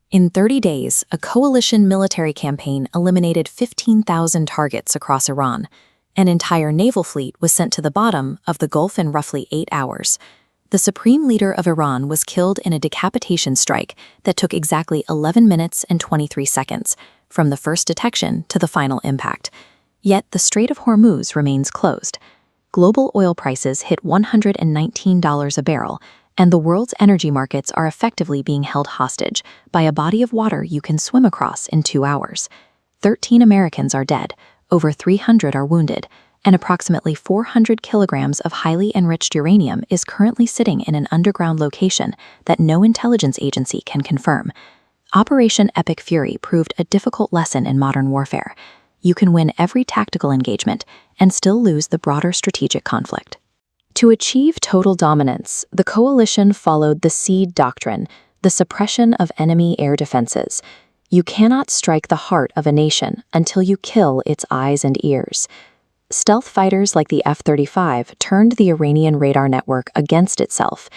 In 30 days, a coalition military campaign eliminated 15,000 targets across Iran. An entire naval fleet was sent to the bottom of the Gulf in roughly 8 hours. The supreme leader of Iran was killed in a decapitation strike that took exactly 11 minutes and 23 seconds, from the first detection to the final impact. Yet the Strait of Hormuz remains closed. Global oil prices hit $119 a barrel, and the world's energy markets are effectively being held hostage by a body of water you can swim across in 2 hours. 13 Americans are dead, over 300 are wounded, and approximately 400 kilograms of highly enriched uranium is currently sitting in an underground location that no intelligence agency can confirm. Operation Epic Fury proved a difficult lesson in modern warfare. You can win every tactical engagement and still lose the broader strategic conflict. To achieve total dominance, the coalition followed the SEED doctrine, the suppression of enemy air defenses. You cannot strike the heart of a nation until you kill its eyes and ears. Stealth fighters like the F-35 turned the Iranian radar network against itself.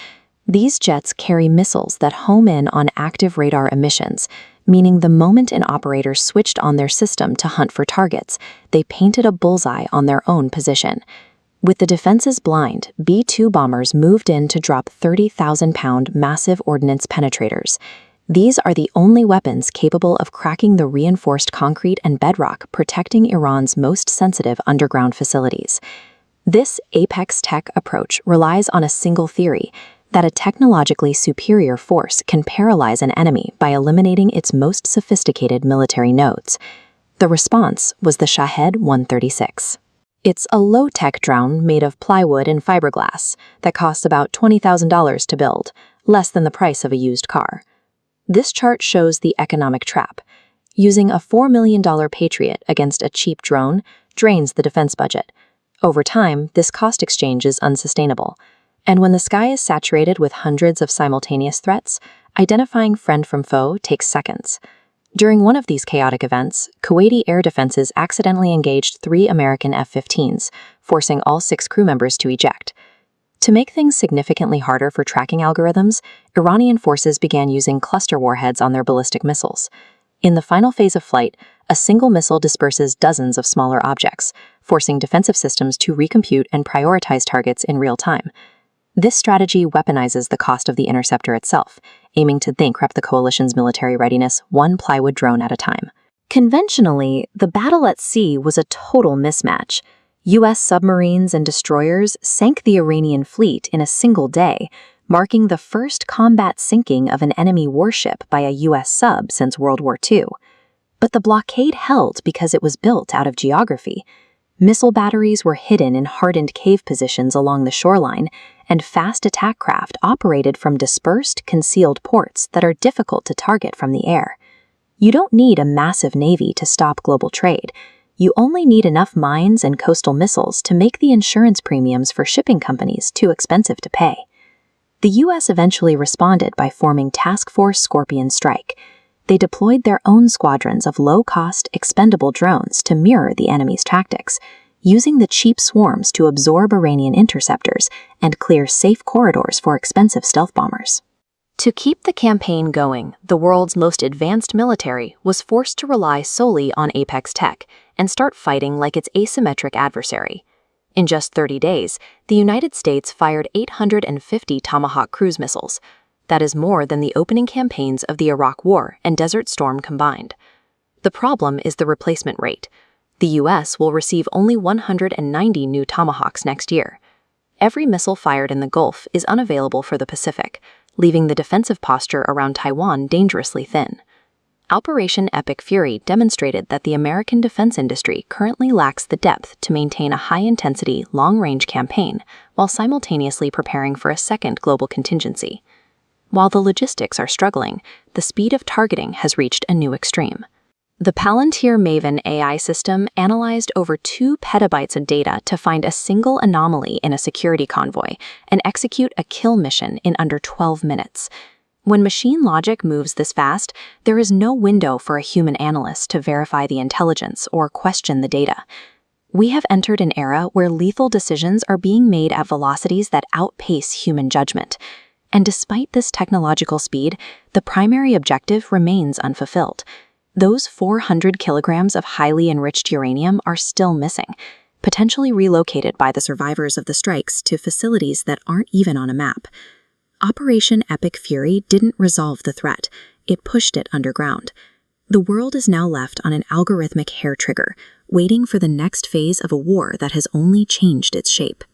These jets carry missiles that home in on active radar emissions, meaning the moment an operator switched on their system to hunt for targets, they painted a bullseye on their own position. With the defenses blind, B-2 bombers moved in to drop 30,000-pound massive ordnance penetrators. These are the only weapons capable of cracking the reinforced concrete and bedrock protecting Iran's most sensitive underground facilities. This Apex Tech approach relies on a single theory, that a technologically superior force can paralyze an enemy by eliminating its most sophisticated military nodes. The response was the Shahed 136. It's a low-tech drone made of plywood and fiberglass that costs about $20,000 to build, less than the price of a used car. This chart shows the economic trap. Using a $4 million Patriot against a cheap drone drains the defense budget. Over time, this cost exchange is unsustainable. And when the sky is saturated with hundreds of simultaneous threats, identifying friend from foe takes seconds. During one of these chaotic events, Kuwaiti air defenses accidentally engaged 3 American F-15s, forcing all 6 crew members to eject. To make things significantly harder for tracking algorithms, Iranian forces began using cluster warheads on their ballistic missiles. In the final phase of flight, a single missile disperses dozens of smaller objects, forcing defensive systems to recompute and prioritize targets in real time. This strategy weaponizes the cost of the interceptor itself, aiming to bankrupt the coalition's military readiness one plywood drone at a time. Conventionally, the battle at sea was a total mismatch. U.S. submarines and destroyers sank the Iranian fleet in a single day, marking the first combat sinking of an enemy warship by a U.S. sub since World War II. But the blockade held because it was built out of geography. Missile batteries were hidden in hardened cave positions along the shoreline, and fast attack craft operated from dispersed, concealed ports that are difficult to target from the air. You don't need a massive navy to stop global trade. You only need enough mines and coastal missiles to make the insurance premiums for shipping companies too expensive to pay. The U.S. eventually responded by forming Task Force Scorpion Strike. They deployed their own squadrons of low-cost, expendable drones to mirror the enemy's tactics, using the cheap swarms to absorb Iranian interceptors and clear safe corridors for expensive stealth bombers. To keep the campaign going, the world's most advanced military was forced to rely solely on Apex Tech and start fighting like its asymmetric adversary. In just 30 days, the United States fired 850 Tomahawk cruise missiles. That is more than the opening campaigns of the Iraq War and Desert Storm combined. The problem is the replacement rate. The U.S. will receive only 190 new Tomahawks next year. Every missile fired in the Gulf is unavailable for the Pacific, leaving the defensive posture around Taiwan dangerously thin. Operation Epic Fury demonstrated that the American defense industry currently lacks the depth to maintain a high-intensity, long-range campaign while simultaneously preparing for a second global contingency. While the logistics are struggling, the speed of targeting has reached a new extreme. The Palantir Maven AI system analyzed over 2 petabytes of data to find a single anomaly in a security convoy and execute a kill mission in under 12 minutes. When machine logic moves this fast, there is no window for a human analyst to verify the intelligence or question the data. We have entered an era where lethal decisions are being made at velocities that outpace human judgment. And despite this technological speed, the primary objective remains unfulfilled. Those 400 kilograms of highly enriched uranium are still missing, potentially relocated by the survivors of the strikes to facilities that aren't even on a map. Operation Epic Fury didn't resolve the threat, it pushed it underground. The world is now left on an algorithmic hair trigger, waiting for the next phase of a war that has only changed its shape.